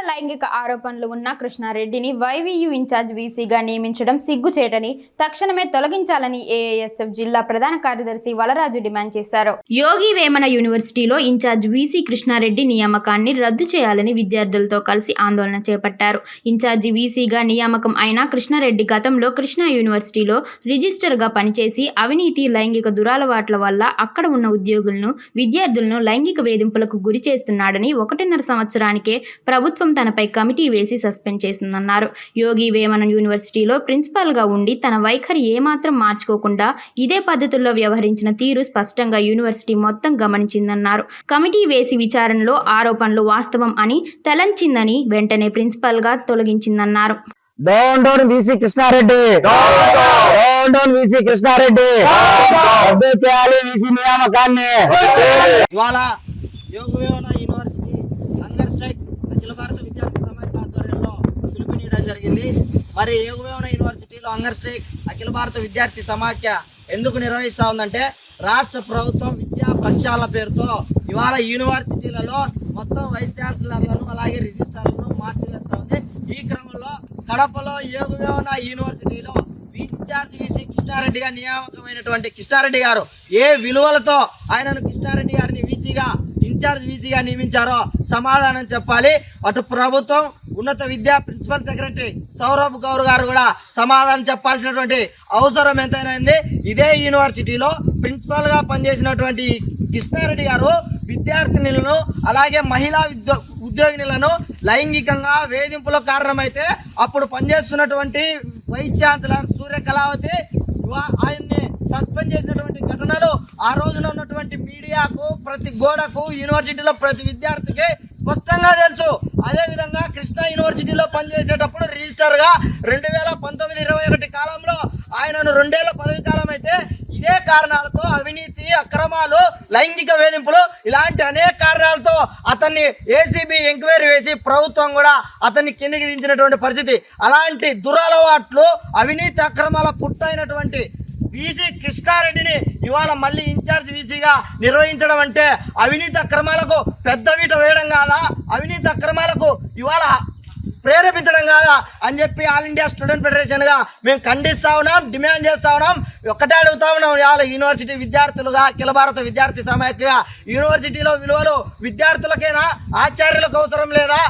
లైంగిక ఆరోపణలు ఉన్న కృష్ణారెడ్డిని వైవీయూ ఇన్ఛార్జ్ వీసీగా నియమించడం సిగ్గుచేటని తక్షణమే తొలగించాలని ఏఐఎస్ఎఫ్ జిల్లా ప్రధాన కార్యదర్శి వలరాజు డిమాండ్ చేశారు. యోగి వేమన యూనివర్సిటీలో ఇన్ఛార్జ్ వీసీ కృష్ణారెడ్డి నియామకాన్ని రద్దు చేయాలని విద్యార్థులతో కలిసి ఆందోళన చేపట్టారు. ఇన్ఛార్జి వీసీగా నియామకం అయిన కృష్ణారెడ్డి గతంలో కృష్ణా యూనివర్సిటీలో రిజిస్టర్గా పనిచేసి అవినీతి, లైంగిక దురలవాట్ల వల్ల అక్కడ ఉన్న ఉద్యోగులను, విద్యార్థులను లైంగిక వేధింపులకు గురి చేస్తున్నాడని 1.5 సంవత్సరానికే ప్రభుత్వం తనపై కమిటీ వేసి సస్పెండ్ చేసిందన్నారు. యోగి వేమన యూనివర్సిటీలో ప్రిన్సిపాల్గా ఉండి తన వైఖరి ఏమాత్రం మార్చుకోకుండా ఇదే పద్ధతుల్లో వ్యవహరించిన తీరు స్పష్టంగా యూనివర్సిటీ మొత్తం గమనించిందన్నారు. కమిటీ వేసి విచారణలో ఆరోపణలు వాస్తవం అని తేల్చిందని వెంటనే ప్రిన్సిపాల్గా తొలగించిందన్నారు. Down down VC Krishna Reddy, down down VC Krishna Reddy, రద్దు చేయాలి వీసీ నియామకాన్ని. ఇవాళ Yogi Vemana university hunger strike అఖిల భారత విద్యార్థి సమాఖ్య ఆధ్వర్యంలో పిలుపునియడం జరిగింది. మరి యోగి వేమన యూనివర్సిటీలో హంగర్ స్ట్రైక్ అఖిల భారత విద్యార్థి సమాఖ్య ఎందుకు నిర్వహిస్తా ఉందంటే, రాష్ట్ర ప్రభుత్వం విద్యా ప్రక్షాళన పేరుతో ఇవాళ యూనివర్సిటీలలో మొత్తం వైస్ ఛాన్సలర్లను అలాగే రిజిస్ట్రార్లను మార్చివేస్తా ఉంది. ఈ క్రమంలో కడపలో యోగి వేమన యూనివర్సిటీలో ఇన్ఛార్జ్ వీసీ కృష్ణారెడ్డిగా నియామకమైనటువంటి కృష్ణారెడ్డి గారు ఏ విలువలతో ఆయనను కృష్ణారెడ్డి గారిని ఇన్ఛార్జ్ వీసీగా నియమించారో సమాధానం చెప్పాలి. అటు ప్రభుత్వం, ఉన్నత విద్యా ప్రిన్సిపల్ సెక్రటరీ సౌరభ్ గౌర్ గారు కూడా సమాధానం చెప్పాల్సినటువంటి అవసరం ఎంతైనా ఉంది. ఇదే యూనివర్సిటీలో ప్రిన్సిపల్ గా పనిచేసినటువంటి కృష్ణారెడ్డి గారు విద్యార్థినులను అలాగే మహిళా ఉద్యోగినులను లైంగికంగా వేధింపులకు కారణమైతే అప్పుడు పనిచేస్తున్నటువంటి వైస్ ఛాన్సలర్ సూర్య కళావతి ఆయన్ని సస్పెండ్ చేసినటువంటి ఘటనలు ఆ రోజున ఉన్నటువంటి మీడియాకు, ప్రతి గోడకు, యూనివర్సిటీలో ప్రతి విద్యార్థికి స్పష్టంగా తెలుసు. అదేవిధంగా కృష్ణా యూనివర్సిటీలో పనిచేసేటప్పుడు రిజిస్టర్ గా 2019-21 కాలంలో ఆయనను 2 ఏళ్ల పదవి కాలం అయితే ఇదే కారణాలతో అవినీతి, అక్రమాలు, లైంగిక వేధింపులు ఇలాంటి అనేక కారణాలతో అతన్ని ఏసీబీ ఎంక్వైరీ వేసి ప్రభుత్వం కూడా అతన్ని కిందికి దించినటువంటి పరిస్థితి. అలాంటి దురలవాట్లు, అవినీతి, అక్రమాల పుట్టైనటువంటి వీసీ కృష్ణారెడ్డిని ఇవాళ మళ్ళీ ఇన్ఛార్జ్ వీసీగా నిర్వహించడం అంటే అవినీతి అక్రమాలకు పెద్దవీట వేయడం కాదా, అవినీతి అక్రమాలకు ఇవాళ ప్రేరేపించడం కాదా అని చెప్పి ఆల్ ఇండియా స్టూడెంట్ ఫెడరేషన్ గా మేము ఖండిస్తా ఉన్నాం, డిమాండ్ చేస్తా ఉన్నాం. ఒక్కటే అడుగుతా ఉన్నాం, ఇవాళ యూనివర్సిటీ విద్యార్థులుగా, అఖిల భారత విద్యార్థి సమాఖ్యగా యూనివర్సిటీలో విలువలు విద్యార్థులకైనా, ఆచార్యులకు అవసరం లేదా?